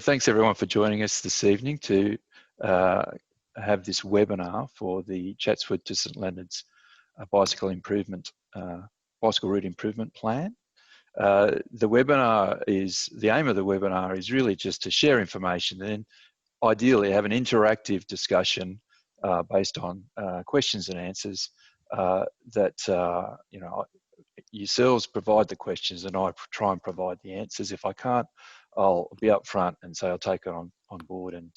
Thanks everyone for joining us this evening to have this webinar for the Chatswood to St Leonards bicycle route improvement plan. The aim of the webinar is really just to share information and ideally have an interactive discussion based on questions and answers that yourselves provide the questions and I try and provide the answers. If I can't, I'll be up front and say I'll take it on board and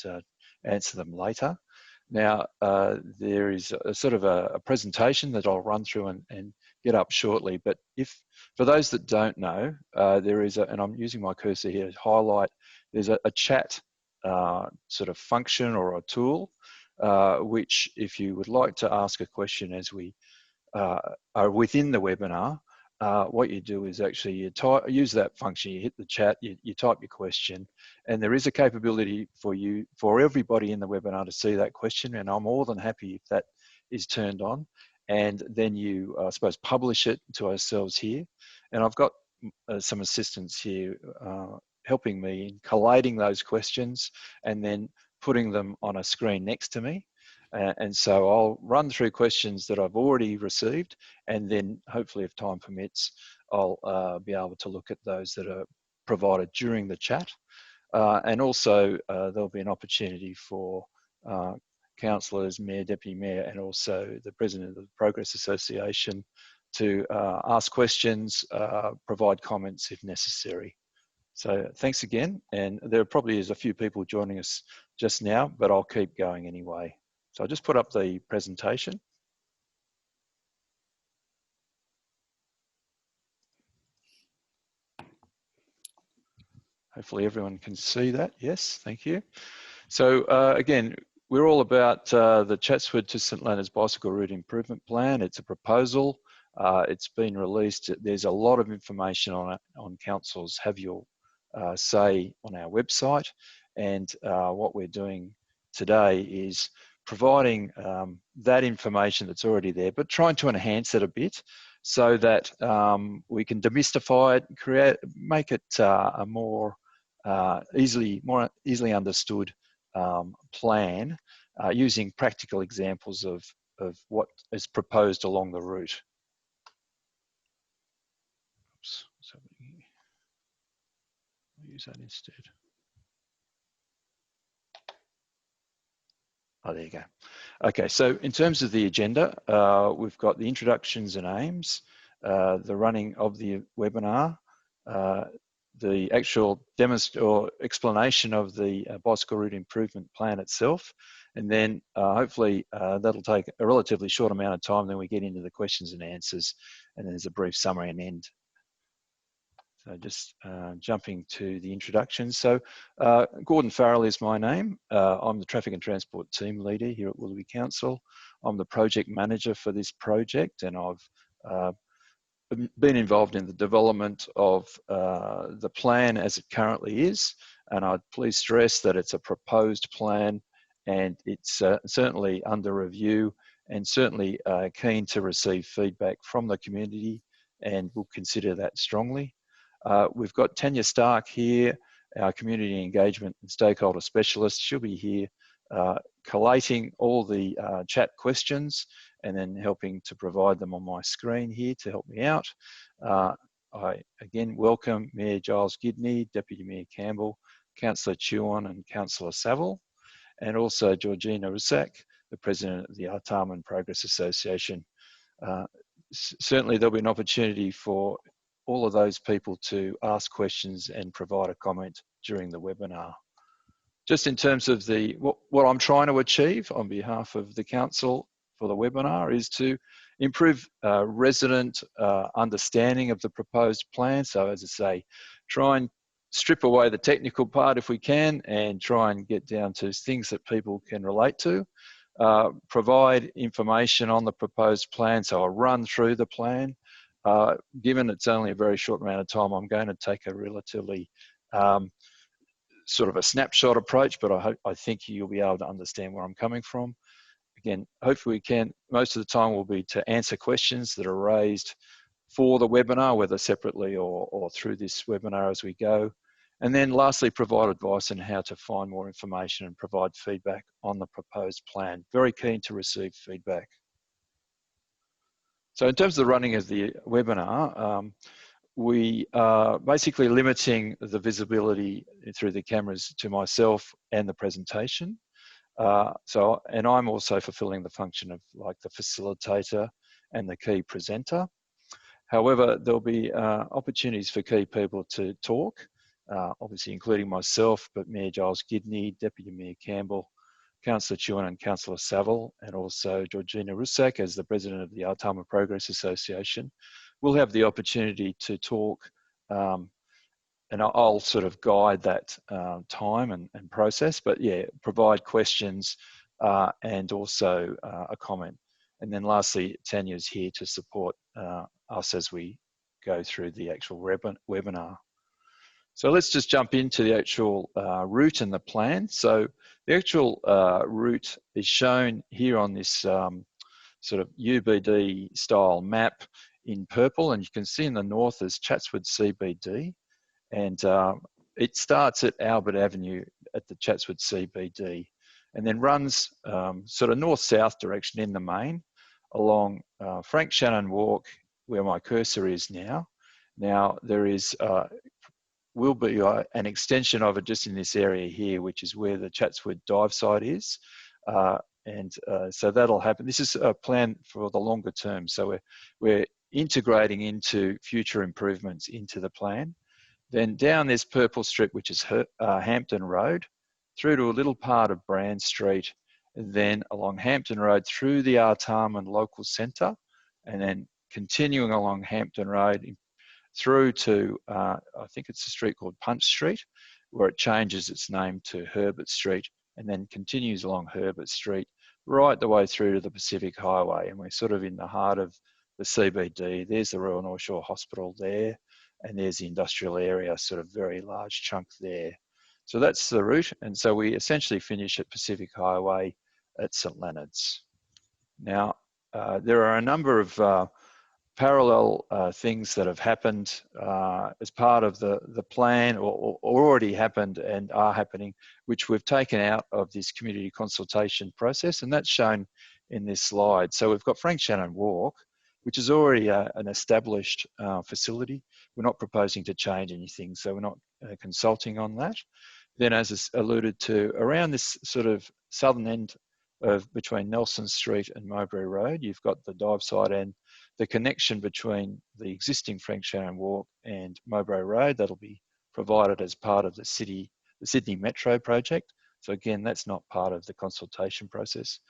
answer them later. Now, there is a sort of a presentation that I'll run through and get up shortly, but for those that don't know, there is and I'm using my cursor here to highlight, there's a chat sort of function or a tool, which if you would like to ask a question as we are within the webinar, what you do is actually you use that function, you hit the chat, you type your question, and there is a capability for everybody in the webinar to see that question, and I'm more than happy if that is turned on. And then you, I suppose, publish it to ourselves here. And I've got some assistants here helping me in collating those questions and then putting them on a screen next to me. And so I'll run through questions that I've already received, and then hopefully if time permits, I'll be able to look at those that are provided during the chat. And also there'll be an opportunity for councillors, mayor, deputy mayor, and also the president of the Progress Association to ask questions, provide comments if necessary. So thanks again. And there probably is a few people joining us just now, but I'll keep going anyway. So I'll just put up the presentation. Hopefully everyone can see that. Yes, thank you. So again, we're all about the Chatswood to St Leonards Bicycle Route Improvement Plan. It's a proposal. It's been released. There's a lot of information on it on councils. Have your say on our website. And what we're doing today is providing that information that's already there, but trying to enhance it a bit so that we can demystify it, make it a more easily understood plan using practical examples of what is proposed along the route. Oops, so we'll use that instead. Oh, there you go. Okay, so in terms of the agenda, we've got the introductions and aims, the running of the webinar, the actual explanation of the bicycle route improvement plan itself, and then hopefully that'll take a relatively short amount of time, then we get into the questions and answers, and then there's a brief summary and end. So just jumping to the introduction. So Gordon Farrell is my name. I'm the Traffic and Transport Team Leader here at Willoughby Council. I'm the project manager for this project, and I've been involved in the development of the plan as it currently is. And I'd please stress that it's a proposed plan, and it's certainly under review, and certainly keen to receive feedback from the community, and we'll consider that strongly. We've got Tanya Stark here, our community engagement and stakeholder specialist. She'll be here collating all the chat questions and then helping to provide them on my screen here to help me out. I again welcome Mayor Giles Gidney, Deputy Mayor Campbell, Councillor Chuan and Councillor Saville, and also Georgina Rusak, the President of the Artarmon Progress Association. Certainly there'll be an opportunity for all of those people to ask questions and provide a comment during the webinar. Just in terms of what I'm trying to achieve on behalf of the council for the webinar is to improve resident understanding of the proposed plan. So as I say, try and strip away the technical part if we can, and try and get down to things that people can relate to. Provide information on the proposed plan, so I'll run through the plan. Given it's only a very short amount of time, I'm going to take a relatively sort of a snapshot approach, but I think you'll be able to understand where I'm coming from. Again, hopefully we can, most of the time will be to answer questions that are raised for the webinar, whether separately or through this webinar as we go. And then lastly, provide advice on how to find more information and provide feedback on the proposed plan. Very keen to receive feedback. So in terms of the running of the webinar, we are basically limiting the visibility through the cameras to myself and the presentation. And I'm also fulfilling the function of like the facilitator and the key presenter. However, there'll be opportunities for key people to talk, obviously including myself, but Mayor Giles Gidney, Deputy Mayor Campbell, Councillor Chewin and Councillor Saville, and also Georgina Russak as the President of the Artarmon Progress Association. We'll have the opportunity to talk, and I'll sort of guide that time and process, but yeah, provide questions and also a comment. And then lastly, Tanya's here to support us as we go through the actual webinar. So let's just jump into the actual route and the plan. So the actual route is shown here on this sort of UBD style map in purple, and you can see in the north is Chatswood CBD, and it starts at Albert Avenue at the Chatswood CBD, and then runs sort of north-south direction in the main along Frank Shannon Walk, where my cursor is now. Now there is will be an extension of it just in this area here, which is where the Chatswood dive site is. So that'll happen. This is a plan for the longer term. So we're integrating into future improvements into the plan. Then down this purple strip, which is Hampton Road, through to a little part of Brand Street, and then along Hampton Road through the Artarmon Local Centre, and then continuing along Hampton Road through to, I think it's a street called Punch Street, where it changes its name to Herbert Street, and then continues along Herbert Street, right the way through to the Pacific Highway. And we're sort of in the heart of the CBD. There's the Royal North Shore Hospital there, and there's the industrial area, sort of very large chunk there. So that's the route. And so we essentially finish at Pacific Highway at St Leonards. Now, there are a number of parallel things that have happened as part of the plan, or already happened and are happening, which we've taken out of this community consultation process, and that's shown in this slide. So we've got Frank Shannon Walk, which is already an established facility. We're not proposing to change anything, so we're not consulting on that. Then, as is alluded to, around this sort of southern end of between Nelson Street and Mowbray Road, you've got the dive site and the connection between the existing Frank Shannon Walk and Mowbray Road. That'll be provided as part of the Sydney Metro project. So again, that's not part of the consultation process.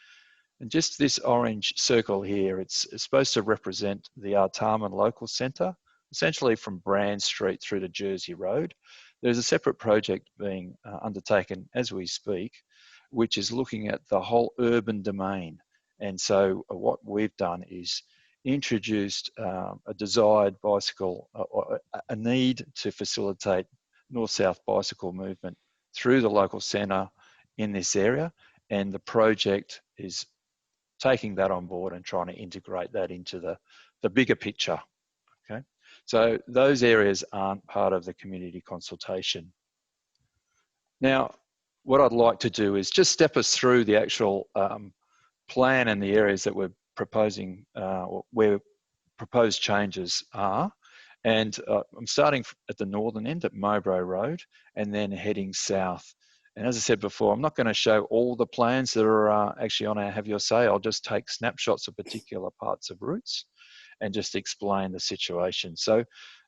And just this orange circle here, it's supposed to represent the Artarmon Local Centre, essentially from Brand Street through to Jersey Road. There's a separate project being undertaken as we speak, which is looking at the whole urban domain. And so what we've done is introduced a desired bicycle, or a need to facilitate north-south bicycle movement through the local centre in this area. And the project is taking that on board and trying to integrate that into the bigger picture, okay? So those areas aren't part of the community consultation. Now, what I'd like to do is just step us through the actual plan and the areas that we're proposing, or where proposed changes are. And I'm starting at the northern end at Mowbray Road and then heading south. And as I said before, I'm not going to show all the plans that are actually on our Have Your Say. I'll just take snapshots of particular parts of routes and just explain the situation. So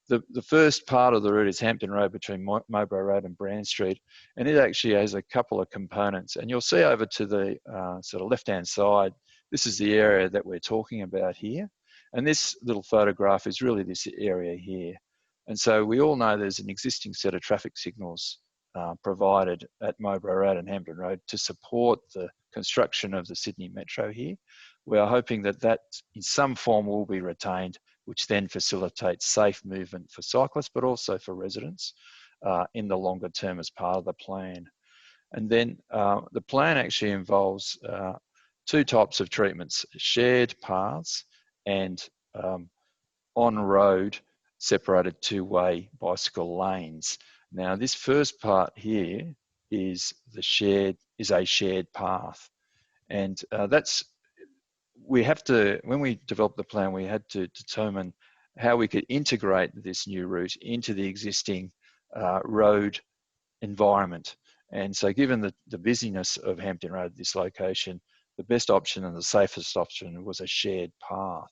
the first part of the route is Hampton Road between Mowbray Road and Brand Street. And it actually has a couple of components. And you'll see over to the sort of left-hand side, this is the area that we're talking about here. And this little photograph is really this area here. And so we all know there's an existing set of traffic signals provided at Mowbray Road and Hampton Road to support the construction of the Sydney Metro here. We are hoping that that in some form will be retained, which then facilitates safe movement for cyclists, but also for residents in the longer term as part of the plan. And then the plan actually involves two types of treatments: shared paths and on-road separated two-way bicycle lanes. Now, this first part here is a shared path, and we have to, when we developed the plan, we had to determine how we could integrate this new route into the existing road environment. And so given the busyness of Hampton Road at this location, the best option and the safest option was a shared path.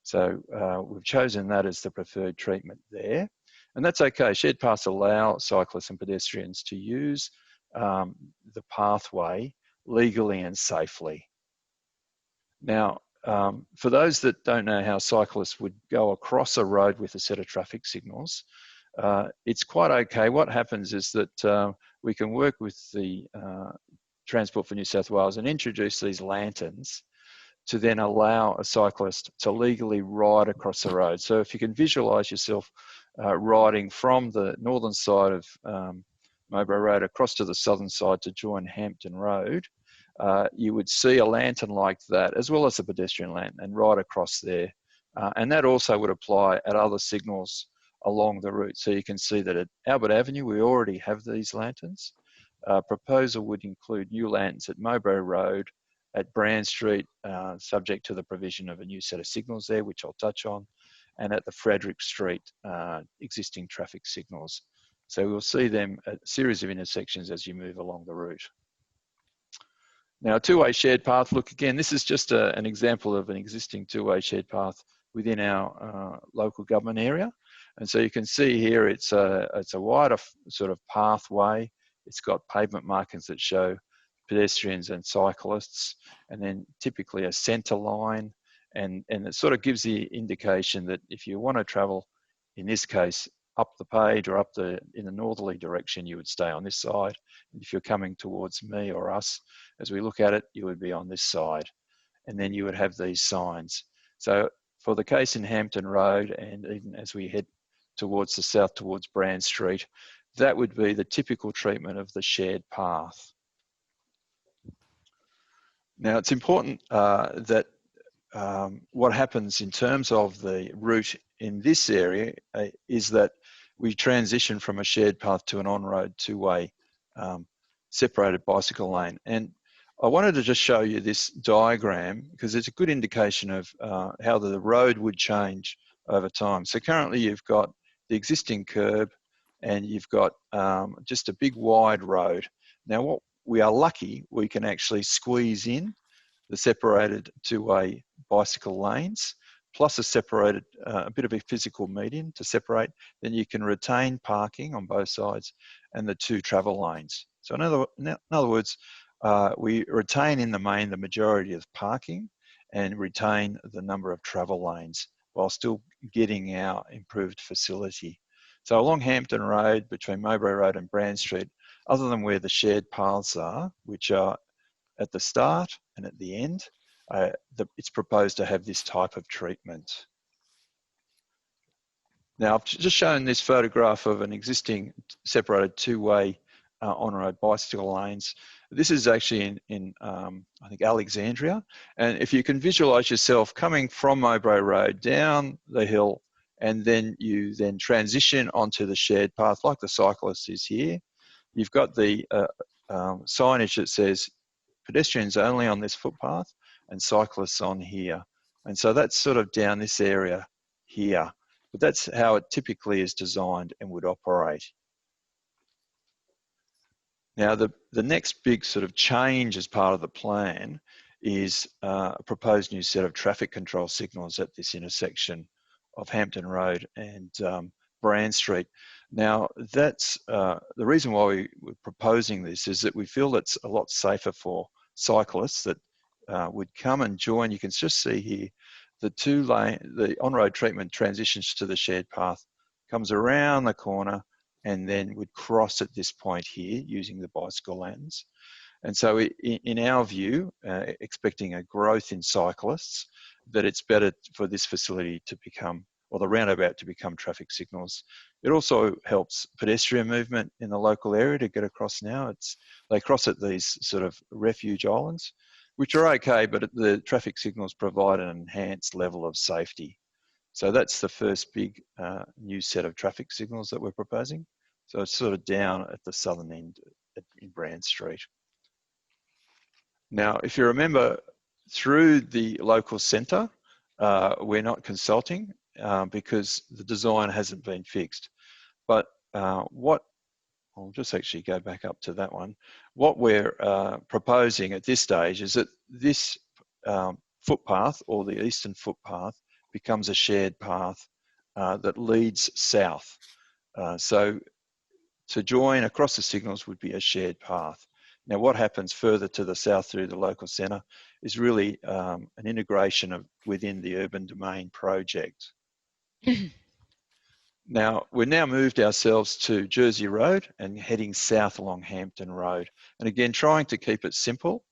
So we've chosen that as the preferred treatment there. And that's okay. Shared paths allow cyclists and pedestrians to use the pathway legally and safely. Now, for those that don't know how cyclists would go across a road with a set of traffic signals, it's quite okay. What happens is that we can work with the Transport for New South Wales and introduce these lanterns to then allow a cyclist to legally ride across the road. So if you can visualise yourself riding from the northern side of Mowbray Road across to the southern side to join Hampton Road, you would see a lantern like that, as well as a pedestrian lantern, and right across there. And that also would apply at other signals along the route. So you can see that at Albert Avenue, we already have these lanterns. Proposal would include new lanterns at Mowbray Road, at Brand Street, subject to the provision of a new set of signals there, which I'll touch on, and at the Frederick Street existing traffic signals. So we'll see them at a series of intersections as you move along the route. Now, a two-way shared path, look again, this is just an example of an existing two-way shared path within our local government area. And so you can see here it's a wider sort of pathway. It's got pavement markings that show pedestrians and cyclists, and then typically a centre line. And it sort of gives the indication that if you want to travel, in this case, up the page or in the northerly direction, you would stay on this side. And if you're coming towards me or us, as we look at it, you would be on this side. And then you would have these signs. So for the case in Hampton Road, and even as we head towards the south, towards Brand Street, that would be the typical treatment of the shared path. Now, it's important that what happens in terms of the route in this area is that we transition from a shared path to an on-road two-way separated bicycle lane. And I wanted to just show you this diagram because it's a good indication of how the road would change over time. So currently you've got the existing curb and you've got just a big wide road. Now what we are lucky, we can actually squeeze in the separated two-way bicycle lanes, plus a bit of a physical median to separate. Then you can retain parking on both sides and the two travel lanes. So in other words, we retain in the main the majority of parking and retain the number of travel lanes while still getting our improved facility. So along Hampton Road, between Mowbray Road and Brand Street, other than where the shared paths are, which are at the start and at the end, it's proposed to have this type of treatment. Now, I've just shown this photograph of an existing separated two-way on-road bicycle lanes. This is actually in I think, Alexandria. And if you can visualize yourself coming from Mowbray Road down the hill, and then you then transition onto the shared path like the cyclist is here, you've got the signage that says pedestrians only on this footpath and cyclists on here. And so that's sort of down this area here. But that's how it typically is designed and would operate. Now, the next big sort of change as part of the plan is a proposed new set of traffic control signals at this intersection of Hampton Road and Brand Street. Now, that's the reason why we're proposing this is that we feel it's a lot safer for cyclists that would come and join. You can just see here the on-road treatment transitions to the shared path, comes around the corner and then would cross at this point here using the bicycle lanes. And so in our view, expecting a growth in cyclists, that it's better for this facility to become, or the roundabout to become, traffic signals. It also helps pedestrian movement in the local area to get across now. They cross at these sort of refuge islands, which are okay, but the traffic signals provide an enhanced level of safety. So that's the first big new set of traffic signals that we're proposing. So it's sort of down at the southern end in Brand Street. Now, if you remember, through the local centre, we're not consulting because the design hasn't been fixed. But I'll just actually go back up to that one. What we're proposing at this stage is that this footpath, or the eastern footpath, becomes a shared path that leads south. So to join across the signals would be a shared path. Now, what happens further to the south through the local centre is really an integration within the urban domain project. Now, we've now moved ourselves to Jersey Road and heading south along Hampton Road. And again, trying to keep it simple.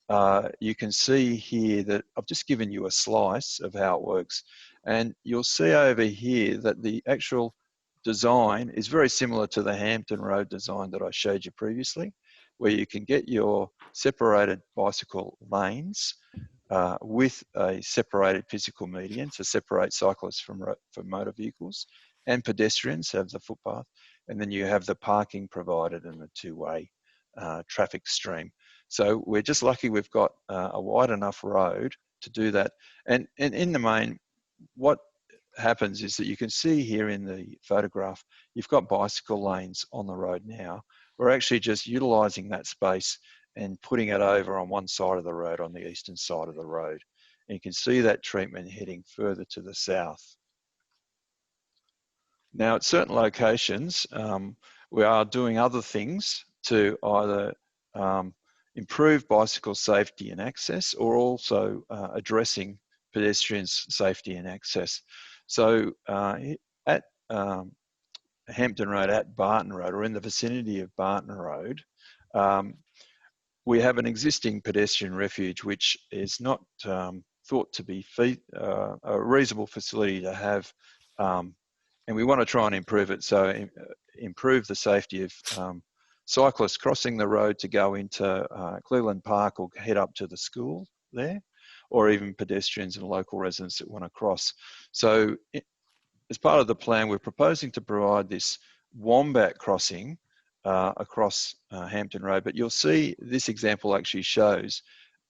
You can see here that I've just given you a slice of how it works. And you'll see over here that the actual design is very similar to the Hampton Road design that I showed you previously, where you can get your separated bicycle lanes with a separated physical median to separate cyclists from motor vehicles, and pedestrians have the footpath, and then you have the parking provided and the two-way traffic stream. So we're just lucky we've got a wide enough road to do that. And in the main, what happens is that you can see here in the photograph, you've got bicycle lanes on the road now. We're actually just utilising that space and putting it over on one side of the road, on the eastern side of the road. And you can see that treatment heading further to the south. Now, at certain locations, we are doing other things to either improve bicycle safety and access, or also addressing pedestrians' safety and access. So at Hampton Road, at Barton Road, or in the vicinity of Barton Road, we have an existing pedestrian refuge, which is not thought to be a reasonable facility to have, and we want to try and improve it. So improve the safety of cyclists crossing the road to go into Cleveland Park or head up to the school there, or even pedestrians and local residents that want to cross. So as part of the plan, we're proposing to provide this wombat crossing across Hampton Road, but you'll see this example actually shows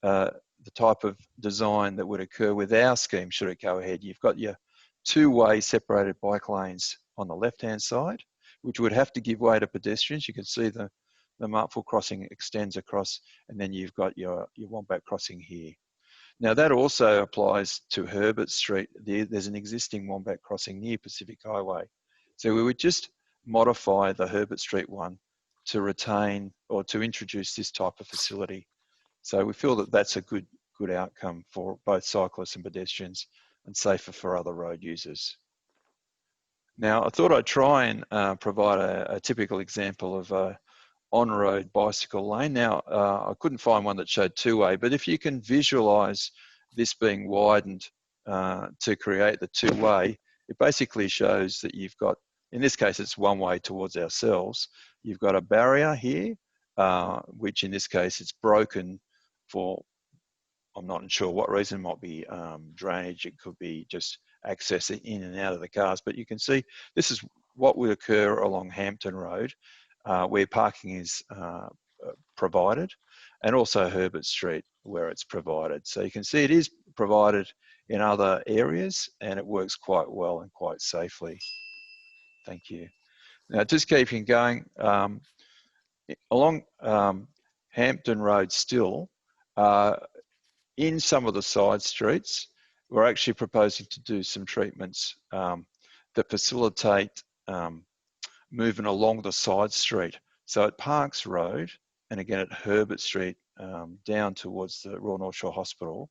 the type of design that would occur with our scheme should it go ahead. You've got your two-way separated bike lanes on the left-hand side, which would have to give way to pedestrians. You can see the Markville crossing extends across, and then you've got your wombat crossing here. Now that also applies to Herbert Street. There's an existing wombat crossing near Pacific Highway. So we would just modify the Herbert Street one to retain or to introduce this type of facility. So we feel that that's a good outcome for both cyclists and pedestrians, and safer for other road users. Now, I thought I'd try and provide a typical example of a on-road bicycle lane. Now, I couldn't find one that showed two-way, but if you can visualize this being widened to create the two-way, it basically shows that you've got, in this case, it's one way towards ourselves. You've got a barrier here, which in this case, it's broken for, I'm not sure what reason. It might be drainage, it could be just access in and out of the cars, but you can see this is what would occur along Hampton Road, where parking is provided, and also Herbert Street where it's provided. So you can see it is provided in other areas, and it works quite well and quite safely. Thank you. Now, just keeping going, along Hampton Road still, in some of the side streets, we're actually proposing to do some treatments that facilitate moving along the side street. So at Parks Road, and again at Herbert Street, down towards the Royal North Shore Hospital,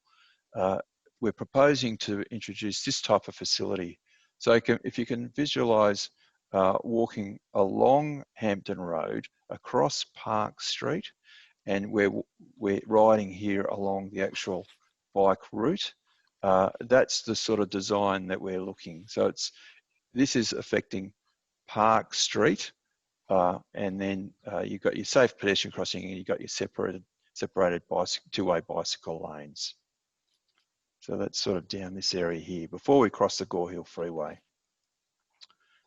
we're proposing to introduce this type of facility. So if you can visualise walking along Hampton Road, across Park Street, and we're riding here along the actual bike route, that's the sort of design that we're looking. So this is affecting Park Street, and then you've got your safe pedestrian crossing, and you've got your separated two-way bicycle lanes. So that's sort of down this area here before we cross the Gore Hill Freeway.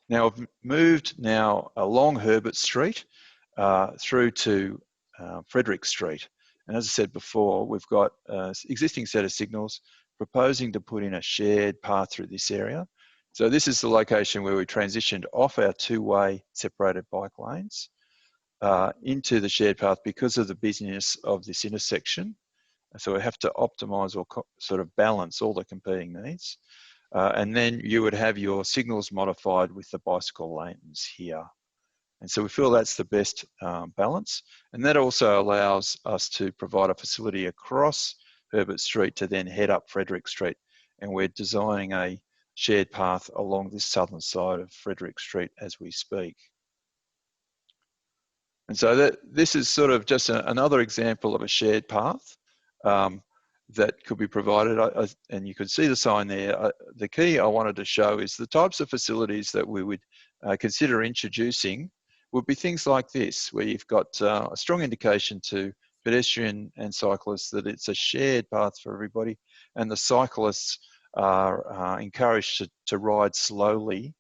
Now I've moved now along Herbert Street through to Frederick Street. And as I said before, we've got an existing set of signals proposing to put in a shared path through this area. So this is the location where we transitioned off our two-way separated bike lanes into the shared path because of the busyness of this intersection. So we have to optimize or sort of balance all the competing needs. And then you would have your signals modified with the bicycle lanes here. And so we feel that's the best balance. And that also allows us to provide a facility across Herbert Street to then head up Frederick Street. And we're designing a shared path along this southern side of Frederick Street as we speak. And so this is sort of just another example of a shared path that could be provided. And you can see the sign there. The key I wanted to show is the types of facilities that we would consider introducing would be things like this, where you've got a strong indication to pedestrian and cyclists that it's a shared path for everybody, and the cyclists are encouraged to ride slowly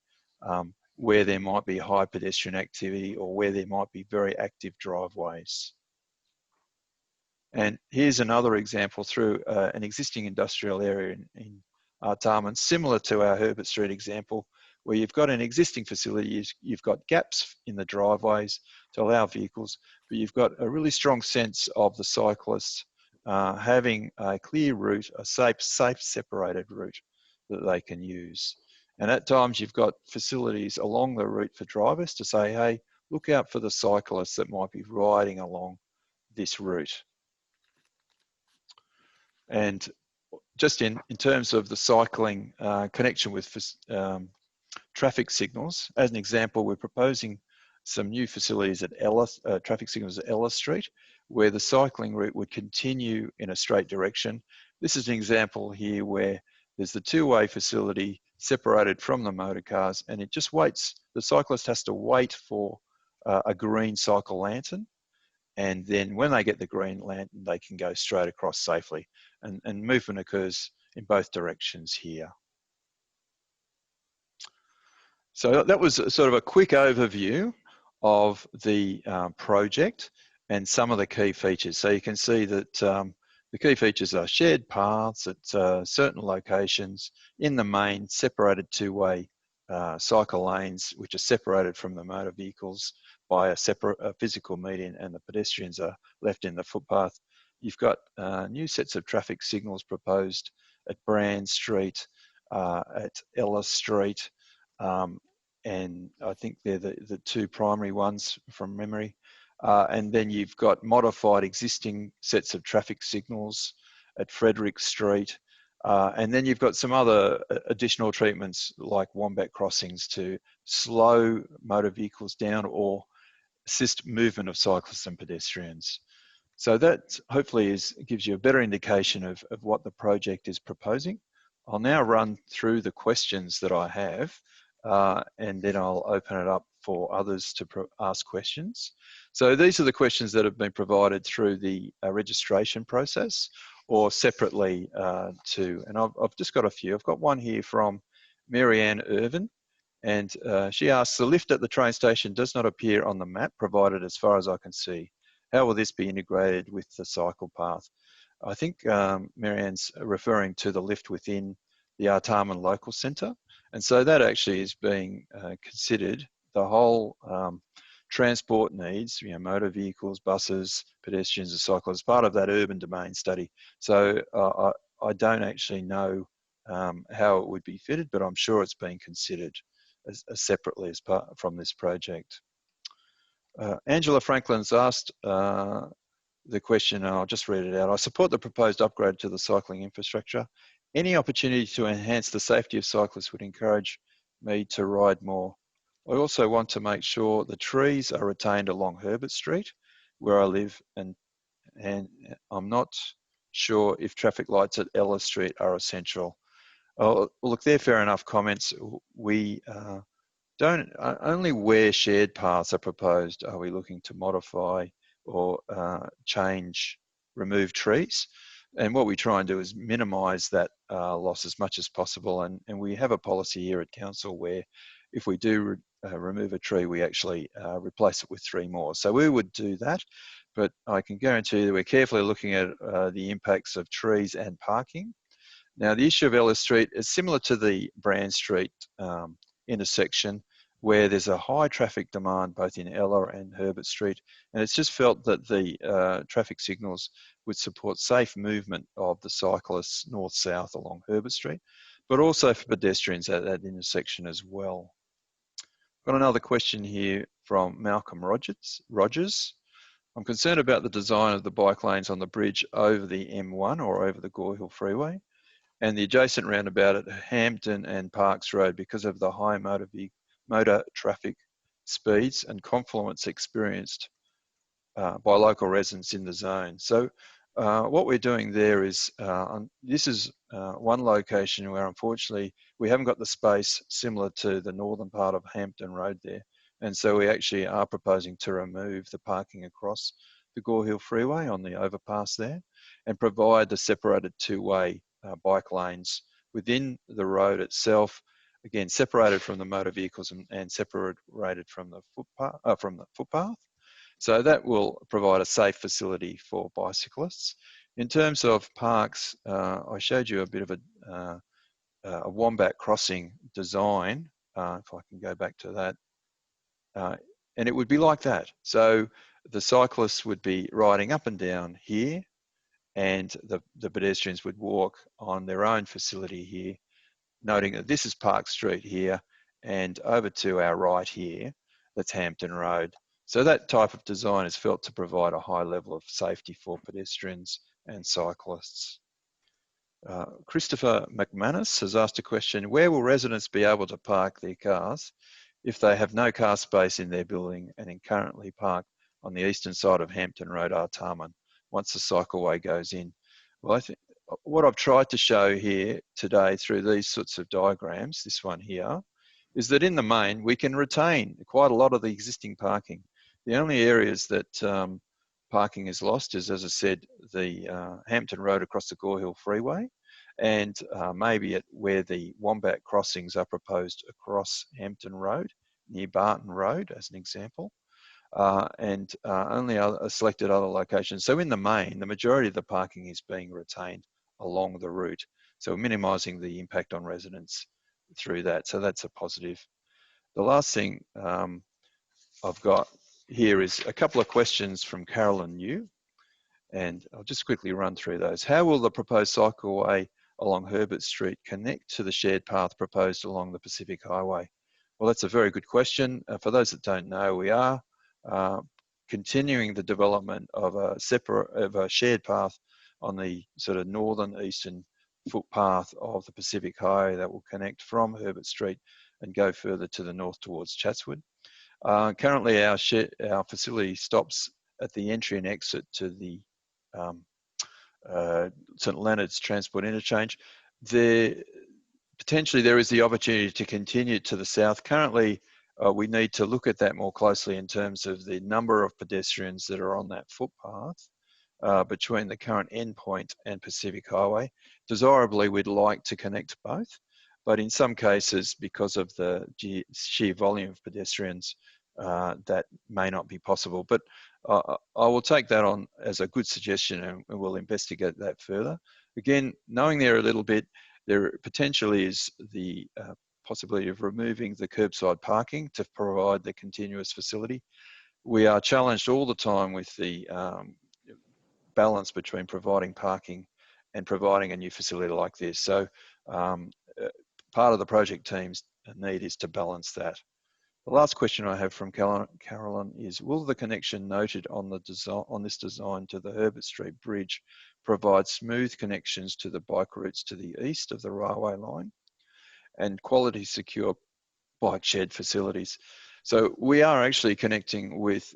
where there might be high pedestrian activity or where there might be very active driveways. And here's another example through an existing industrial area in Artarmon, similar to our Herbert Street example, where you've got an existing facility, you've got gaps in the driveways to allow vehicles, but you've got a really strong sense of the cyclists having a clear route, a safe separated route that they can use. And at times you've got facilities along the route for drivers to say, hey, look out for the cyclists that might be riding along this route. And just in terms of the cycling connection with traffic signals, as an example, we're proposing some new facilities at Ellis, traffic signals at Ellis Street, where the cycling route would continue in a straight direction. This is an example here where there's the two-way facility separated from the motor cars, and it just waits. The cyclist has to wait for a green cycle lantern, and then when they get the green lantern, they can go straight across safely, and movement occurs in both directions here. So that was sort of a quick overview of the project and some of the key features. So you can see that the key features are shared paths at certain locations, in the main separated two-way cycle lanes, which are separated from the motor vehicles by a separate physical median, and the pedestrians are left in the footpath. You've got new sets of traffic signals proposed at Brand Street, at Ellis Street, and I think they're the two primary ones from memory. And then you've got modified existing sets of traffic signals at Frederick Street. And then you've got some other additional treatments like wombat crossings to slow motor vehicles down or assist movement of cyclists and pedestrians. So that hopefully gives you a better indication of what the project is proposing. I'll now run through the questions that I have, and then I'll open it up for others to ask questions. So these are the questions that have been provided through the registration process, or separately too. And I've just got a few. I've got one here from Marianne Irvin, and she asks, the lift at the train station does not appear on the map provided as far as I can see. How will this be integrated with the cycle path? I think Marianne's referring to the lift within the Artarmon Local Centre. And so that actually is being considered. The whole transport needs, motor vehicles, buses, pedestrians and cyclists, part of that urban domain study. So I don't actually know how it would be fitted, but I'm sure it's being considered as separately as part from this project. Angela Franklin's asked the question, and I'll just read it out. I support the proposed upgrade to the cycling infrastructure. Any opportunity to enhance the safety of cyclists would encourage me to ride more. I also want to make sure the trees are retained along Herbert Street, where I live, and I'm not sure if traffic lights at Ellis Street are essential. Oh, look, they're fair enough comments. We don't, only where shared paths are proposed are we looking to modify or remove trees. And what we try and do is minimise that loss as much as possible. And we have a policy here at Council where if we do remove a tree, we actually replace it with 3 more. So we would do that, but I can guarantee you that we're carefully looking at the impacts of trees and parking. Now, the issue of Ellis Street is similar to the Brand Street intersection, where there's a high traffic demand both in Ella and Herbert Street, and it's just felt that the traffic signals would support safe movement of the cyclists north-south along Herbert Street, but also for pedestrians at that intersection as well. Got another question here from Malcolm Rogers. I'm concerned about the design of the bike lanes on the bridge over the M1 or over the Gore Hill Freeway and the adjacent roundabout at Hampton and Parks Road because of the high motor traffic speeds and confluence experienced by local residents in the zone. So what we're doing there is, this is one location where unfortunately we haven't got the space similar to the northern part of Hampton Road there. And so we actually are proposing to remove the parking across the Gore Hill Freeway on the overpass there and provide the separated 2-way bike lanes within the road itself, again separated from the motor vehicles and separated from the footpath. So that will provide a safe facility for bicyclists. In terms of parks, I showed you a bit of a wombat crossing design, if I can go back to that, and it would be like that. So the cyclists would be riding up and down here, and the pedestrians would walk on their own facility here, noting that this is Park Street here, and over to our right here, that's Hampton Road. So that type of design is felt to provide a high level of safety for pedestrians and cyclists. Christopher McManus has asked a question: where will residents be able to park their cars if they have no car space in their building and currently park on the eastern side of Hampton Road, Artarmon, once the cycleway goes in? Well, I think what I've tried to show here today through these sorts of diagrams, this one here, is that in the main, we can retain quite a lot of the existing parking. The only areas that parking is lost is, as I said, the Hampton Road across the Gore Hill Freeway, and maybe at where the Wombat crossings are proposed across Hampton Road, near Barton Road, as an example. And only selected other locations. So in the main, the majority of the parking is being retained along the route. So minimising the impact on residents through that. So that's a positive. The last thing I've got here is a couple of questions from Carolyn New, and I'll just quickly run through those. How will the proposed cycleway along Herbert Street connect to the shared path proposed along the Pacific Highway? Well, that's a very good question. For those that don't know, we are continuing the development of a shared path on the sort of northern eastern footpath of the Pacific Highway that will connect from Herbert Street and go further to the north towards Chatswood. Currently, our facility stops at the entry and exit to the St Leonards Transport Interchange. Potentially there is the opportunity to continue to the south. Currently, we need to look at that more closely in terms of the number of pedestrians that are on that footpath between the current endpoint and Pacific Highway. Desirably, we'd like to connect both, but in some cases, because of the sheer volume of pedestrians, that may not be possible. But I will take that on as a good suggestion, and we'll investigate that further. Again, knowing there a little bit, there potentially is the possibility of removing the curbside parking to provide the continuous facility. We are challenged all the time with the balance between providing parking and providing a new facility like this. So part of the project team's need is to balance that. The last question I have from Carolyn is, will the connection noted on this design to the Herbert Street Bridge provide smooth connections to the bike routes to the east of the railway line and quality secure bike shed facilities? So we are actually connecting with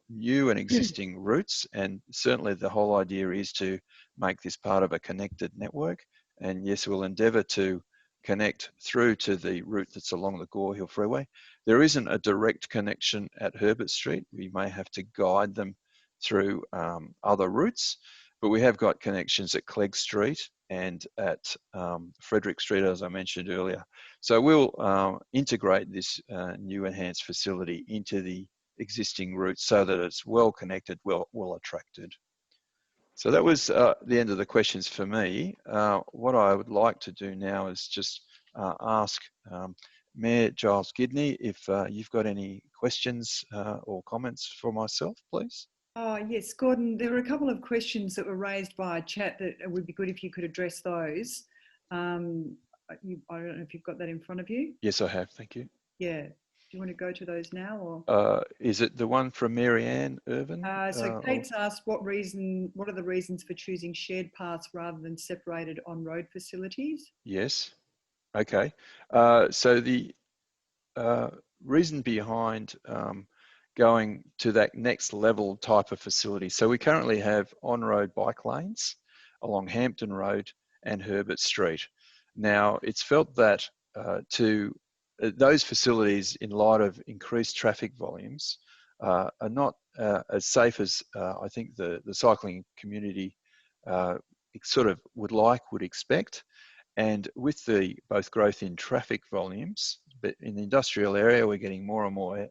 new and existing routes, and certainly the whole idea is to make this part of a connected network. And yes, we'll endeavour to connect through to the route that's along the Gore Hill Freeway. There isn't a direct connection at Herbert Street. We may have to guide them through other routes, but we have got connections at Clegg Street and at Frederick Street, as I mentioned earlier. So we'll integrate this new enhanced facility into the existing routes so that it's well connected, well attracted. So that was the end of the questions for me. What I would like to do now is just ask Mayor Giles Gidney if you've got any questions or comments for myself, please. Yes, Gordon, there were a couple of questions that were raised by chat that it would be good if you could address those. I don't know if you've got that in front of you. Yes, I have, thank you. Yeah. Do you want to go to those now? Or is it the one from Mary Ann Irvin? So Kate's asked what are the reasons for choosing shared paths rather than separated on-road facilities? Yes. Okay. So the reason behind going to that next level type of facility. So we currently have on-road bike lanes along Hampton Road and Herbert Street. Now, it's felt that those facilities, in light of increased traffic volumes, are not as safe as I think the cycling community would expect. And with the both growth in traffic volumes, but in the industrial area, we're getting more and more,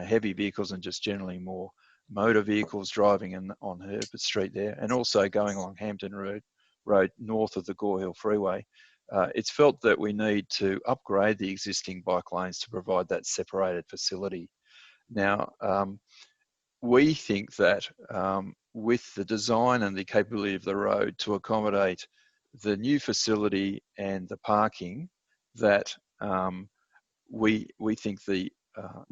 heavy vehicles and just generally more motor vehicles driving on Herbert Street there, and also going along Hampton Road north of the Gore Hill Freeway. It's felt that we need to upgrade the existing bike lanes to provide that separated facility. Now, we think that with the design and the capability of the road to accommodate the new facility and the parking, that we think the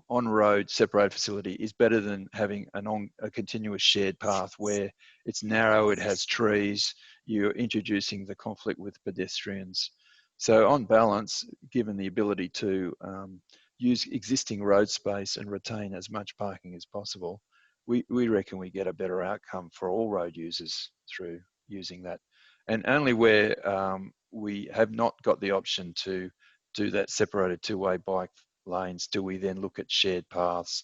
on-road separated facility is better than having a continuous shared path where it's narrow, it has trees, you're introducing the conflict with pedestrians. So on balance, given the ability to use existing road space and retain as much parking as possible, we reckon we get a better outcome for all road users through using that. And only where we have not got the option to do that separated two-way bike lanes do we then look at shared paths.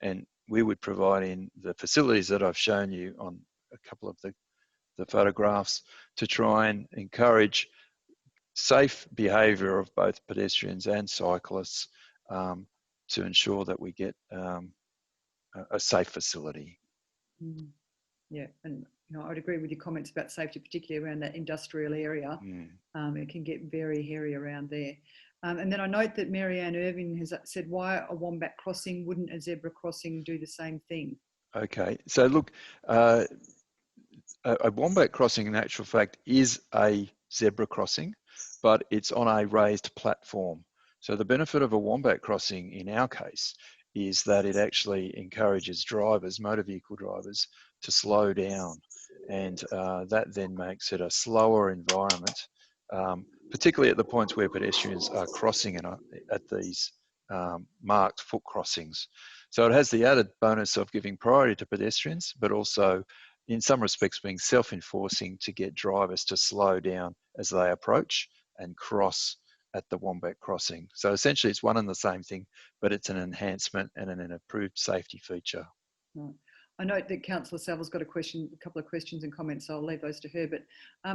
And we would provide in the facilities that I've shown you on a couple of the photographs to try and encourage safe behaviour of both pedestrians and cyclists to ensure that we get a safe facility. Yeah, and I would agree with your comments about safety, particularly around that industrial area. It can get very hairy around there. And then I note that Mary Ann Irvin has said, why a wombat crossing? Wouldn't a zebra crossing do the same thing? Okay, so look, a wombat crossing in actual fact is a zebra crossing, but it's on a raised platform. So the benefit of a wombat crossing in our case is that it actually encourages drivers, motor vehicle drivers, to slow down. And that then makes it a slower environment, particularly at the points where pedestrians are crossing at these marked foot crossings. So it has the added bonus of giving priority to pedestrians, but also in some respects being self-enforcing to get drivers to slow down as they approach and cross at the wombat crossing. So essentially it's one and the same thing, but it's an enhancement and an improved safety feature. Right. I note that Councillor Saville's got a couple of questions and comments, so I'll leave those to her. But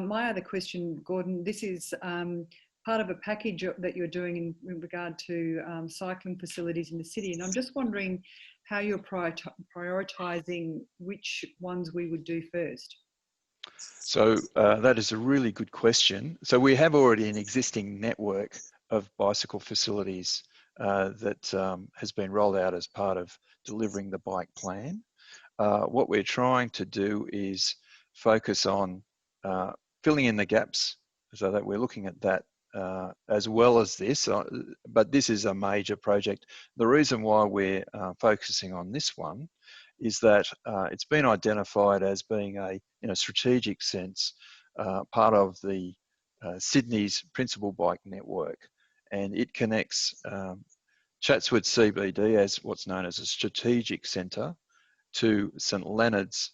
my other question, Gordon, this is part of a package that you're doing in regard to cycling facilities in the city. And I'm just wondering how you're prioritising which ones we would do first. So that is a really good question. So we have already an existing network of bicycle facilities that has been rolled out as part of delivering the bike plan. What we're trying to do is focus on filling in the gaps, so that we're looking at that as well as this, but this is a major project. The reason why we're focusing on this one is that it's been identified as being in a strategic sense, part of the Sydney's principal bike network, and it connects Chatswood CBD as what's known as a strategic centre to St Leonards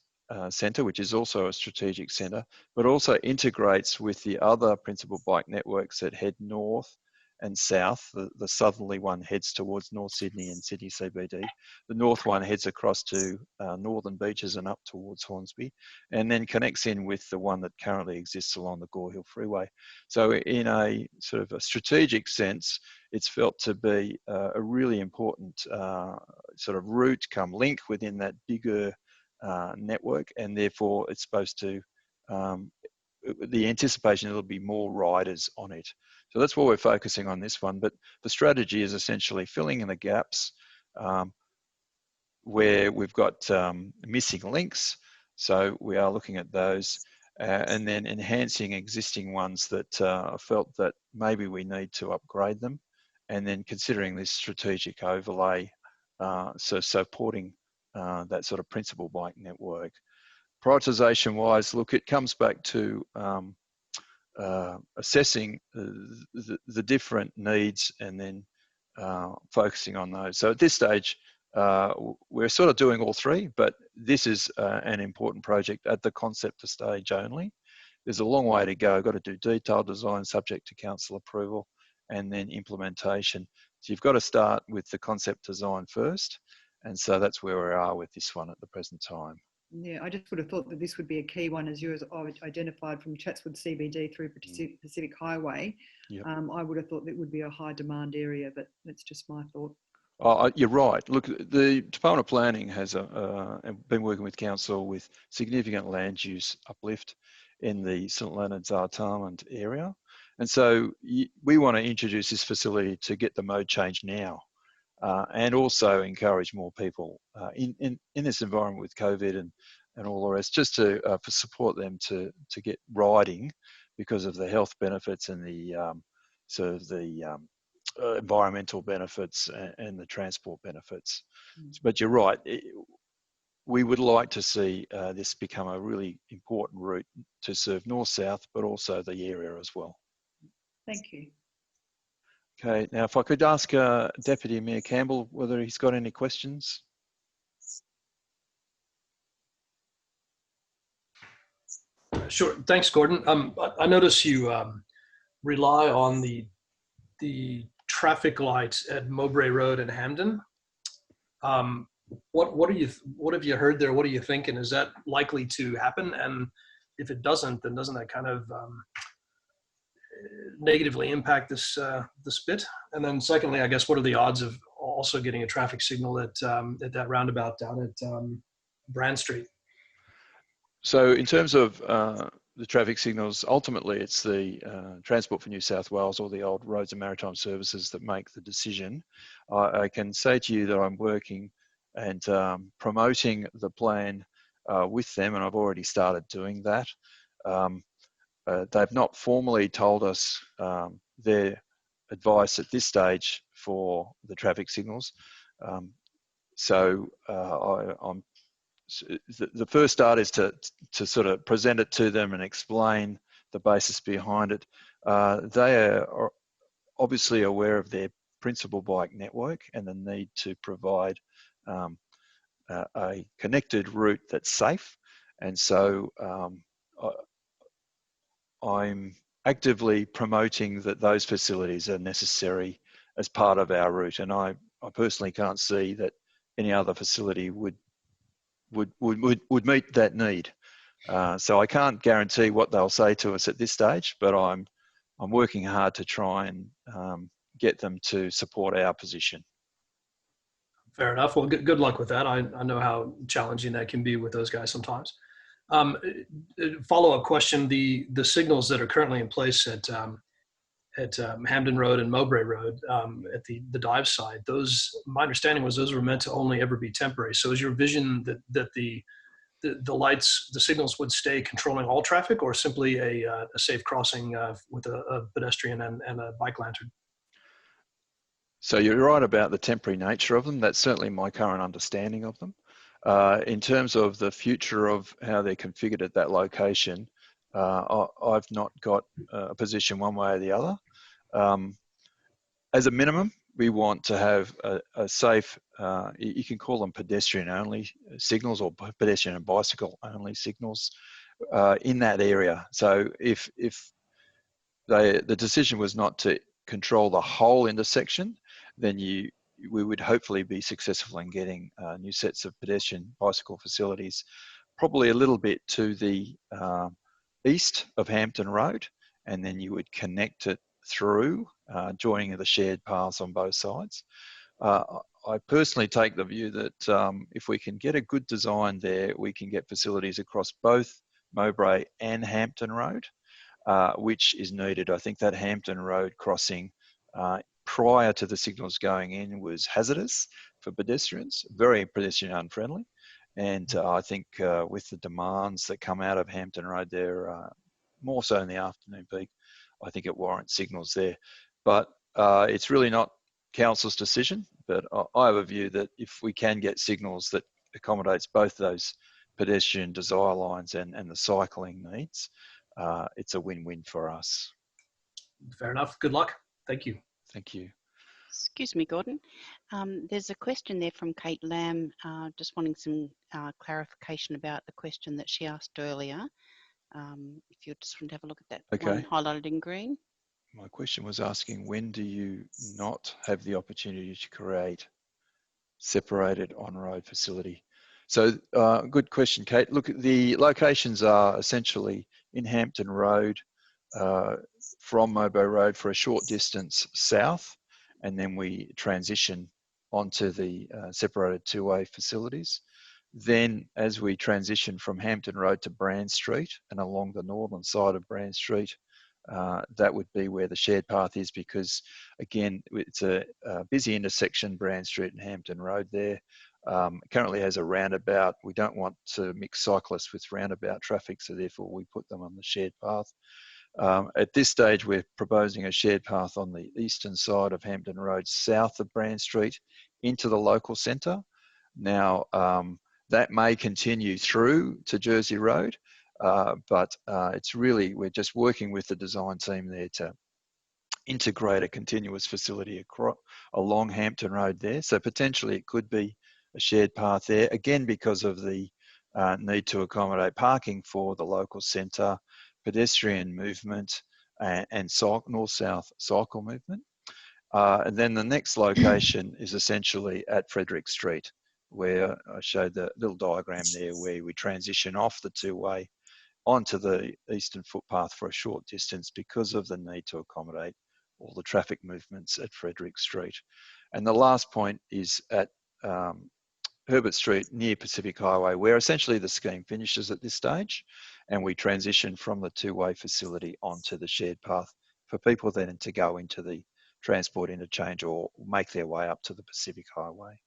Centre, which is also a strategic centre, but also integrates with the other principal bike networks that head north and south. The southerly one heads towards North Sydney and Sydney CBD. The north one heads across to Northern Beaches and up towards Hornsby, and then connects in with the one that currently exists along the Gore Hill Freeway. So in a sort of a strategic sense, it's felt to be a really important sort of route come link within that bigger network, and therefore it's supposed to, the anticipation there'll be more riders on it. So that's what we're focusing on this one, but the strategy is essentially filling in the gaps where we've got missing links. So we are looking at those and then enhancing existing ones that felt that maybe we need to upgrade them, and then considering this strategic overlay, so supporting that sort of principal bike network. Prioritisation wise, look, it comes back to assessing the different needs and then focusing on those. So at this stage, we're sort of doing all three, but this is an important project at the concept stage only. There's a long way to go. Got to do detailed design subject to council approval and then implementation. So you've got to start with the concept design first. And so that's where we are with this one at the present time. Yeah, I just would have thought that this would be a key one, as you identified from Chatswood CBD through Pacific Highway. Yep. I would have thought that would be a high demand area, but that's just my thought. Oh, you're right. Look, the Department of Planning has been working with council with significant land use uplift in the St Leonards Artarmond area. And so we want to introduce this facility to get the mode change now. And also encourage more people in this environment with COVID and all the rest, just to support them to get riding because of the health benefits and the sort of the environmental benefits and the transport benefits. But you're right, we would like to see this become a really important route to serve north-south, but also the area as well. Thank you. Okay, now if I could ask Deputy Mayor Campbell whether he's got any questions. Sure, thanks, Gordon. I notice you rely on the traffic lights at Mowbray Road and Hampton. What have you heard there? What are you thinking? Is that likely to happen? And if it doesn't, then doesn't that kind of negatively impact this bit? And then secondly, I guess, what are the odds of also getting a traffic signal at that roundabout down at Brand Street? So in terms of the traffic signals, ultimately it's the Transport for New South Wales or the old Roads and Maritime Services that make the decision. I can say to you that I'm working and promoting the plan with them, and I've already started doing that. They've not formally told us their advice at this stage for the traffic signals. So the first start is to sort of present it to them and explain the basis behind it. They are obviously aware of their principal bike network and the need to provide a connected route that's safe. And so I'm actively promoting that those facilities are necessary as part of our route, and I personally can't see that any other facility would meet that need. So I can't guarantee what they'll say to us at this stage, but I'm working hard to try and get them to support our position. Fair enough. Well, good luck with that. I know how challenging that can be with those guys sometimes. Follow-up question: the signals that are currently in place at Hampton Road and Mowbray Road at the dive side, those, my understanding was those were meant to only ever be temporary. So is your vision that the lights, the signals would stay controlling all traffic, or simply a safe crossing with a pedestrian and a bike lantern? So you're right about the temporary nature of them. That's certainly my current understanding of them. In terms of the future of how they're configured at that location, I've not got a position one way or the other. As a minimum, we want to have a safe, you can call them pedestrian only signals or pedestrian and bicycle only signals in that area. So if the decision was not to control the whole intersection, then we would hopefully be successful in getting new sets of pedestrian bicycle facilities, probably a little bit to the east of Hampton Road, and then you would connect it through, joining the shared paths on both sides. I personally take the view that if we can get a good design there, we can get facilities across both Mowbray and Hampton Road, which is needed. I think that Hampton Road crossing prior to the signals going in was hazardous for pedestrians, very pedestrian unfriendly. And I think with the demands that come out of Hampton Road there, more so in the afternoon peak, I think it warrants signals there. But it's really not council's decision, but I have a view that if we can get signals that accommodates both those pedestrian desire lines and the cycling needs, it's a win-win for us. Fair enough. Good luck. Thank you. Thank you. Excuse me, Gordon. There's a question there from Kate Lamb, just wanting some clarification about the question that she asked earlier. If you just want to have a look at that one highlighted in green. My question was asking, when do you not have the opportunity to create separated on-road facility? So good question, Kate. Look, the locations are essentially in Hampton Road, from Mowbray Road for a short distance south, and then we transition onto the separated two-way facilities. Then as we transition from Hampton Road to Brand Street and along the northern side of Brand Street, that would be where the shared path is, because again, it's a busy intersection, Brand Street and Hampton Road there. Currently has a roundabout. We don't want to mix cyclists with roundabout traffic, so therefore we put them on the shared path. At this stage, we're proposing a shared path on the eastern side of Hampton Road, south of Brand Street, into the local centre. Now, that may continue through to Jersey Road, but it's really, we're just working with the design team there to integrate a continuous facility along Hampton Road there. So potentially it could be a shared path there, again, because of the need to accommodate parking for the local centre, pedestrian movement, and north-south cycle movement. And then the next location is essentially at Frederick Street, where I showed the little diagram there where we transition off the two-way onto the eastern footpath for a short distance because of the need to accommodate all the traffic movements at Frederick Street. And the last point is at Herbert Street near Pacific Highway, where essentially the scheme finishes at this stage, and we transition from the two-way facility onto the shared path for people then to go into the transport interchange or make their way up to the Pacific Highway.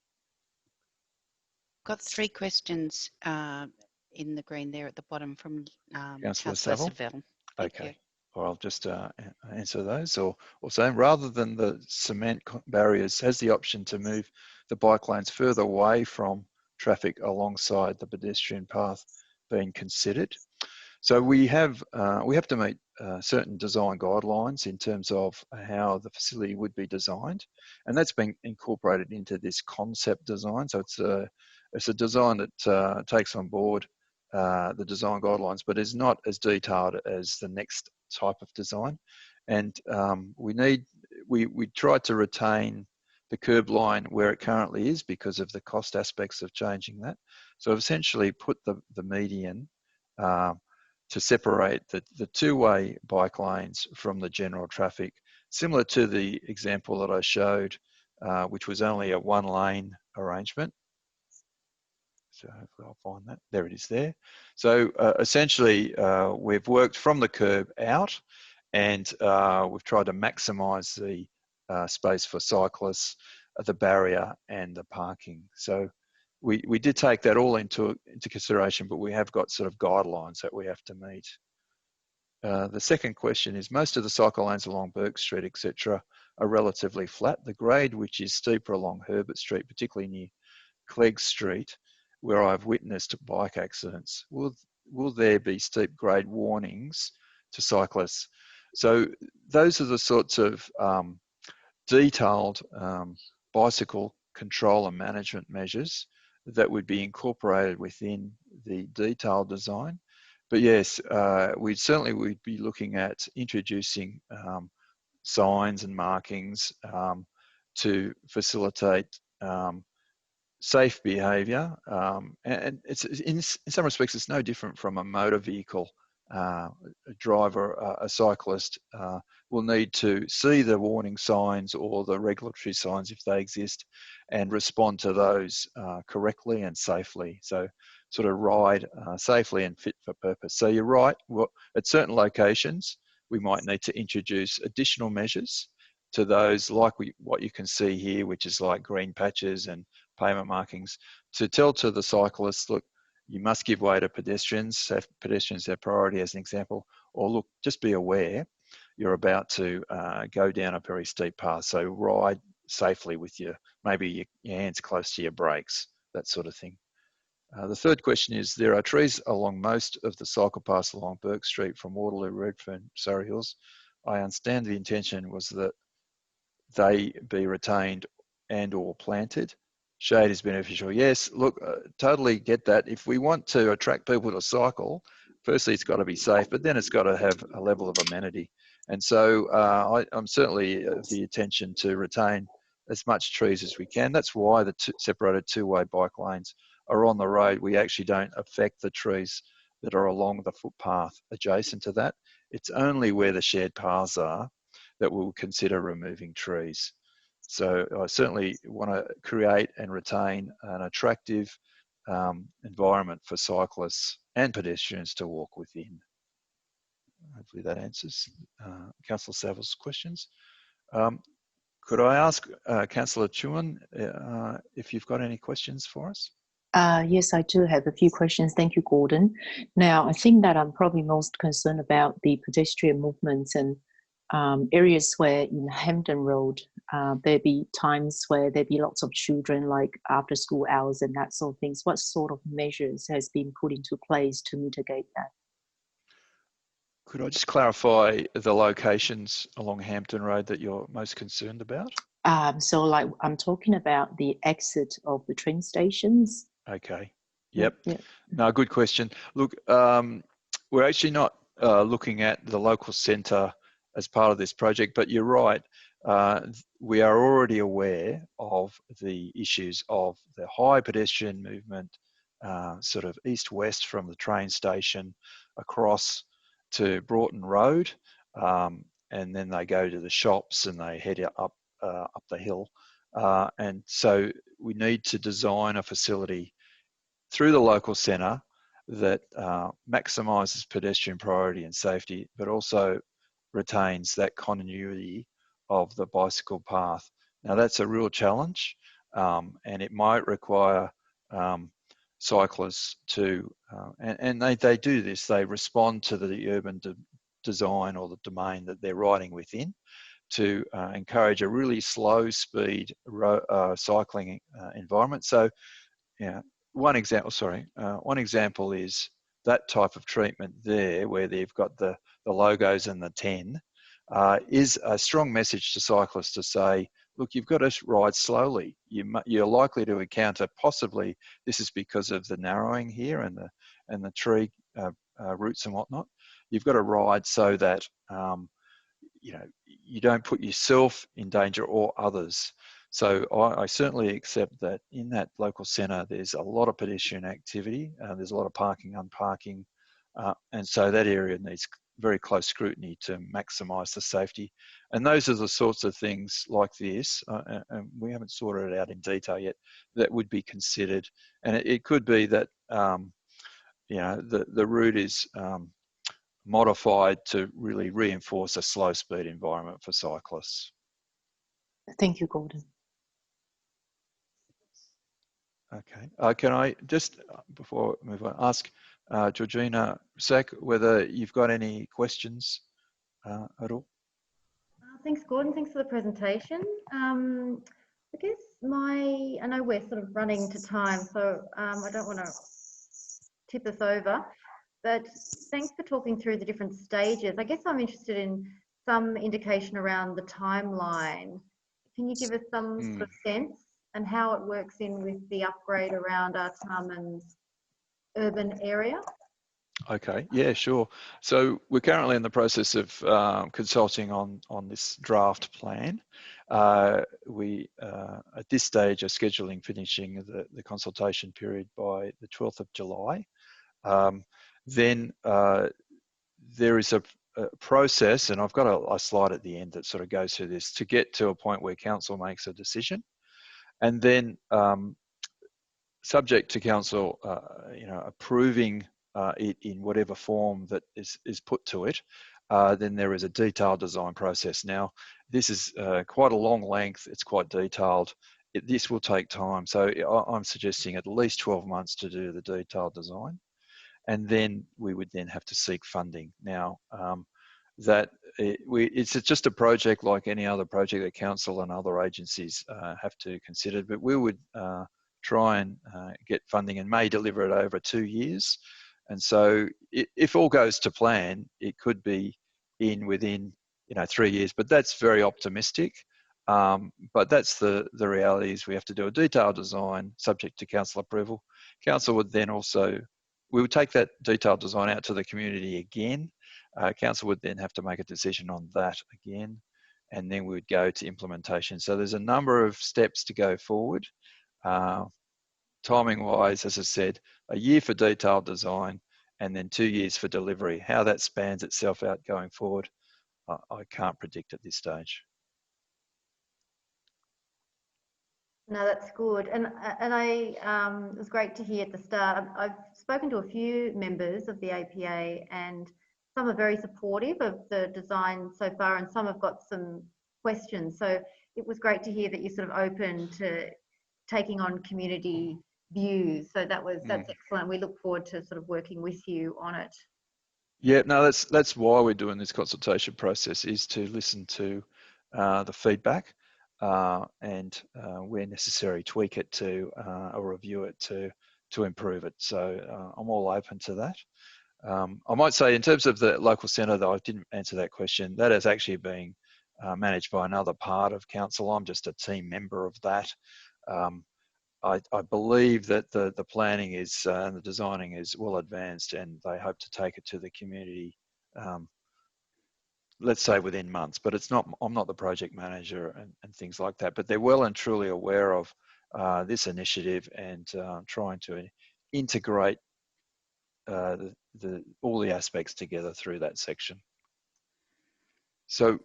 Got 3 questions in the green there at the bottom from Councillor Councillor Saville. Saville. Okay, or I'll just answer those. Or also, rather than the cement barriers, has the option to move the bike lanes further away from traffic alongside the pedestrian path been considered? So we have to meet certain design guidelines in terms of how the facility would be designed, and that's been incorporated into this concept design. So it's a design that takes on board the design guidelines, but is not as detailed as the next type of design. And we tried to retain the curb line where it currently is because of the cost aspects of changing that. So I've essentially put the median to separate the two-way bike lanes from the general traffic, similar to the example that I showed, which was only a one-lane arrangement. So hopefully I'll find that. There it is there. So essentially, we've worked from the curb out, and we've tried to maximise the space for cyclists, the barrier and the parking. So we did take that all into consideration, but we have got sort of guidelines that we have to meet. The second question is, most of the cycle lanes along Burke Street, etc., are relatively flat. The grade, which is steeper along Herbert Street, particularly near Clegg Street, where I've witnessed bike accidents, will there be steep grade warnings to cyclists? So those are the sorts of detailed bicycle control and management measures that would be incorporated within the detailed design. But yes, we'd be looking at introducing signs and markings to facilitate safe behaviour, and it's in some respects it's no different from a motor vehicle. A driver, a cyclist will need to see the warning signs or the regulatory signs if they exist and respond to those correctly and safely. So sort of ride safely and fit for purpose. So you're right, well, at certain locations we might need to introduce additional measures to those, like what you can see here, which is like green patches and pavement markings, to tell to the cyclists, look, you must give way to pedestrians, have pedestrians have priority as an example, or look, just be aware you're about to go down a very steep path, so ride safely with maybe your hands close to your brakes, that sort of thing. The third question is, there are trees along most of the cycle paths along Burke Street from Waterloo, Redfern, Surrey Hills. I understand the intention was that they be retained and or planted. Shade is beneficial. Yes, look, totally get that. If we want to attract people to cycle, firstly it's got to be safe, but then it's got to have a level of amenity. And so I'm certainly of the intention to retain as much trees as we can. That's why the separated two-way bike lanes are on the road. We actually don't affect the trees that are along the footpath adjacent to that. It's only where the shared paths are that we'll consider removing trees. So I certainly want to create and retain an attractive environment for cyclists and pedestrians to walk within. Hopefully that answers Councillor Saville's questions. Could I ask Councillor Chuan if you've got any questions for us? Yes, I do have a few questions. Thank you, Gordon. Now, I think that I'm probably most concerned about the pedestrian movements and areas where in Hampton Road, there'd be times where there'd be lots of children, like after school hours and that sort of things. What sort of measures has been put into place to mitigate that? Could I just clarify the locations along Hampton Road that you're most concerned about? So like I'm talking about the exit of the train stations. Okay. Yep. Yep. No, good question. Look, we're actually not looking at the local centre as part of this project, but you're right. We are already aware of the issues of the high pedestrian movement, sort of east-west from the train station across to Broughton Road, and then they go to the shops and they head up the hill. And so we need to design a facility through the local centre that maximises pedestrian priority and safety, but also retains that continuity of the bicycle path. Now that's a real challenge, and it might require cyclists to, and they do this, they respond to the urban design or the domain that they're riding within to encourage a really slow speed cycling environment. So, yeah, one example is that type of treatment there, where they've got the logos and the 10, is a strong message to cyclists to say, look, you've got to ride slowly. You're likely to encounter, possibly this is because of the narrowing here and the tree roots and whatnot. You've got to ride so that you don't put yourself in danger or others. So I certainly accept that in that local centre there's a lot of pedestrian activity, there's a lot of parking, unparking, and so that area needs very close scrutiny to maximise the safety. And those are the sorts of things like this, and we haven't sorted it out in detail yet, that would be considered. And it could be that the route is modified to really reinforce a slow speed environment for cyclists. Thank you, Gordon. Okay. Can I just, before we move on, ask Georgina Sack whether you've got any questions at all? Thanks, Gordon. Thanks for the presentation. I guess I know we're sort of running to time, so I don't want to tip us over, but thanks for talking through the different stages. I guess I'm interested in some indication around the timeline. Can you give us some sort of sense and how it works in with the upgrade around our Tarman's urban area? Okay, yeah, sure. So we're currently in the process of consulting on this draft plan. We, at this stage, are scheduling finishing the consultation period by the 12th of July. Then there is a process, and I've got a slide at the end that sort of goes through this, to get to a point where council makes a decision. And then subject to council, approving it in whatever form that is put to it, then there is a detailed design process. Now, this is quite a long length. It's quite detailed. This will take time. So I'm suggesting at least 12 months to do the detailed design. And then we would then have to seek funding. Now, it's just a project like any other project that council and other agencies have to consider, but we would try and get funding and may deliver it over 2 years. And so if all goes to plan, it could be within 3 years, but that's very optimistic. But that's the reality is we have to do a detailed design subject to council approval. Council would then also, we would take that detailed design out to the community again. Council would then have to make a decision on that again, and then we would go to implementation. So there's a number of steps to go forward. Timing wise, as I said, a year for detailed design and then 2 years for delivery. How that spans itself out going forward, I can't predict at this stage. No, that's good. And it was great to hear at the start. I've spoken to a few members of the APA, and some are very supportive of the design so far, and some have got some questions. So it was great to hear that you're sort of open to taking on community views. So that's excellent. We look forward to sort of working with you on it. Yeah, no, that's why we're doing this consultation process, is to listen to the feedback and where necessary tweak it to or review it to improve it. So I'm all open to that. I might say in terms of the local centre, though, I didn't answer that question. That is actually being managed by another part of council. I'm just a team member of that. I believe that the planning is and the designing is well advanced, and they hope to take it to the community, let's say within months. But it's not. I'm not the project manager and things like that. But they're well and truly aware of this initiative and trying to integrate all the aspects together through that section. So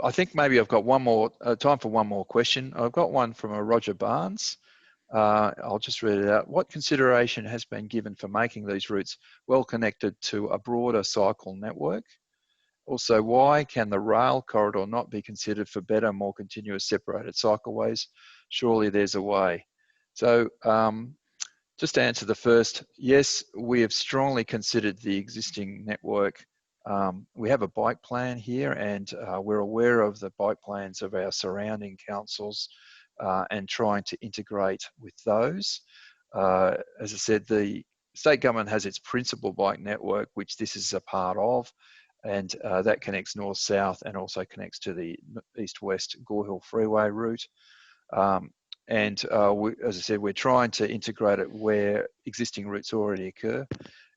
I think maybe I've got one more time for one more question. I've got one from a Roger Barnes. I'll just read it out. What consideration has been given for making these routes well connected to a broader cycle network? Also, why can the rail corridor not be considered for better, more continuous separated cycleways? Surely there's a way. So just to answer the first, yes, we have strongly considered the existing network. We have a bike plan here, and we're aware of the bike plans of our surrounding councils and trying to integrate with those. As I said, the state government has its principal bike network, which this is a part of, and that connects north-south and also connects to the east-west Gore Hill Freeway route. As I said, we're trying to integrate it where existing routes already occur.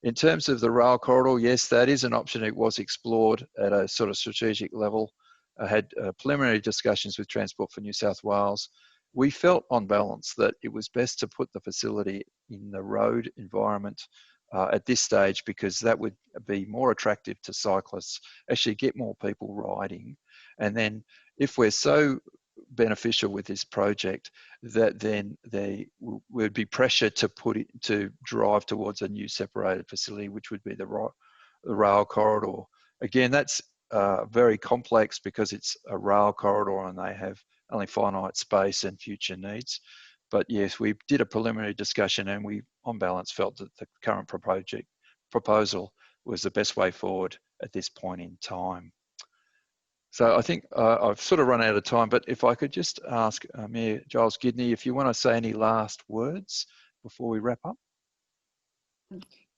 In terms of the rail corridor, yes, that is an option. It was explored at a sort of strategic level. I had preliminary discussions with Transport for New South Wales. We felt on balance that it was best to put the facility in the road environment at this stage, because that would be more attractive to cyclists, actually get more people riding. And then if we're so beneficial with this project, that then they would be pressure to drive towards a new separated facility, which would be the rail corridor. Again, that's very complex because it's a rail corridor and they have only finite space and future needs. But yes, we did a preliminary discussion, and we, on balance, felt that the current proposal was the best way forward at this point in time. So I think I've sort of run out of time, but if I could just ask Mayor Giles Gidney if you want to say any last words before we wrap up.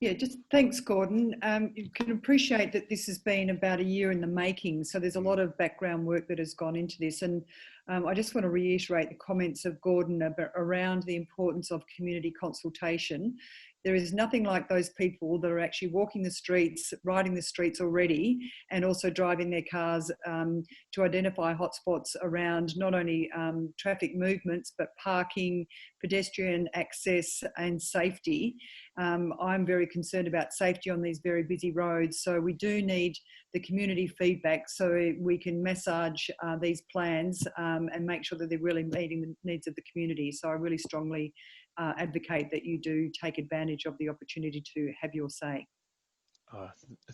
Yeah, just thanks, Gordon. You can appreciate that this has been about a year in the making, so there's a lot of background work that has gone into this. And I just want to reiterate the comments of Gordon around the importance of community consultation. there is nothing like those people that are actually walking the streets, riding the streets already, and also driving their cars to identify hotspots around not only traffic movements, but parking, pedestrian access and safety. I'm very concerned about safety on these very busy roads. So we do need the community feedback so we can massage these plans and make sure that they're really meeting the needs of the community. So I really strongly advocate that you do take advantage of the opportunity to have your say.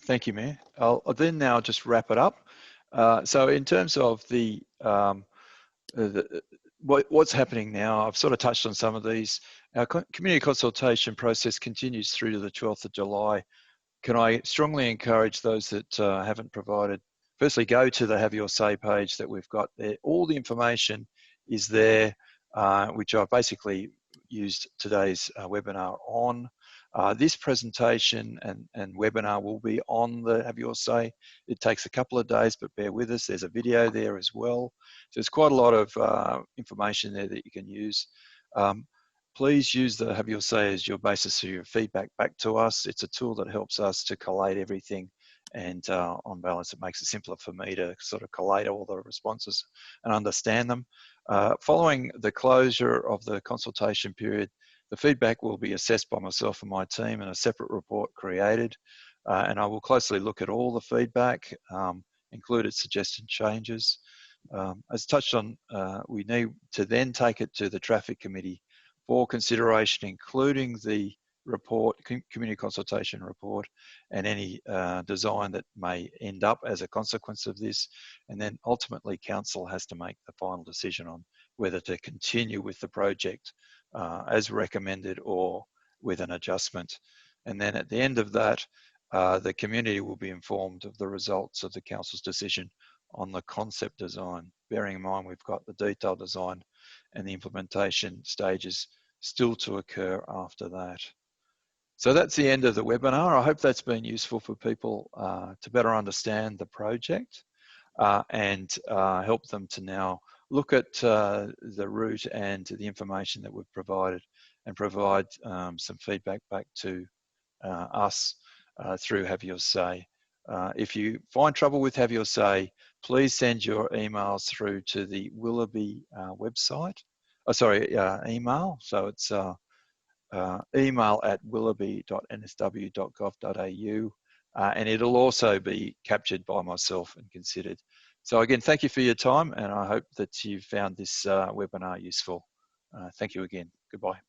Thank you, Mayor. I'll then now just wrap it up. So in terms of what's happening now, I've sort of touched on some of these. Our community consultation process continues through to the 12th of July. Can I strongly encourage those that haven't provided, firstly, go to the Have Your Say page that we've got there. All the information is there, which I've basically used today's webinar on. This presentation and webinar will be on the Have Your Say. It takes a couple of days, but bear with us. There's a video there as well. So there's quite a lot of information there that you can use. Please use the Have Your Say as your basis for your feedback back to us. It's a tool that helps us to collate everything, and on balance, it makes it simpler for me to sort of collate all the responses and understand them. Following the closure of the consultation period, the feedback will be assessed by myself and my team and a separate report created. And I will closely look at all the feedback, included suggested changes. As touched on, we need to then take it to the Traffic Committee for consideration, including the report, community consultation report, and any design that may end up as a consequence of this. And then ultimately Council has to make the final decision on whether to continue with the project as recommended or with an adjustment. And then at the end of that, the community will be informed of the results of the Council's decision on the concept design, bearing in mind we've got the detailed design and the implementation stages still to occur after that. So that's the end of the webinar. I hope that's been useful for people to better understand the project and help them to now look at the route and the information that we've provided and provide some feedback back to us through Have Your Say. If you find trouble with Have Your Say, please send your emails through to the Willoughby website. Email. So it's email@willoughby.nsw.gov.au, and it'll also be captured by myself and considered. So again, thank you for your time, and I hope that you found this webinar useful. Thank you again. Goodbye.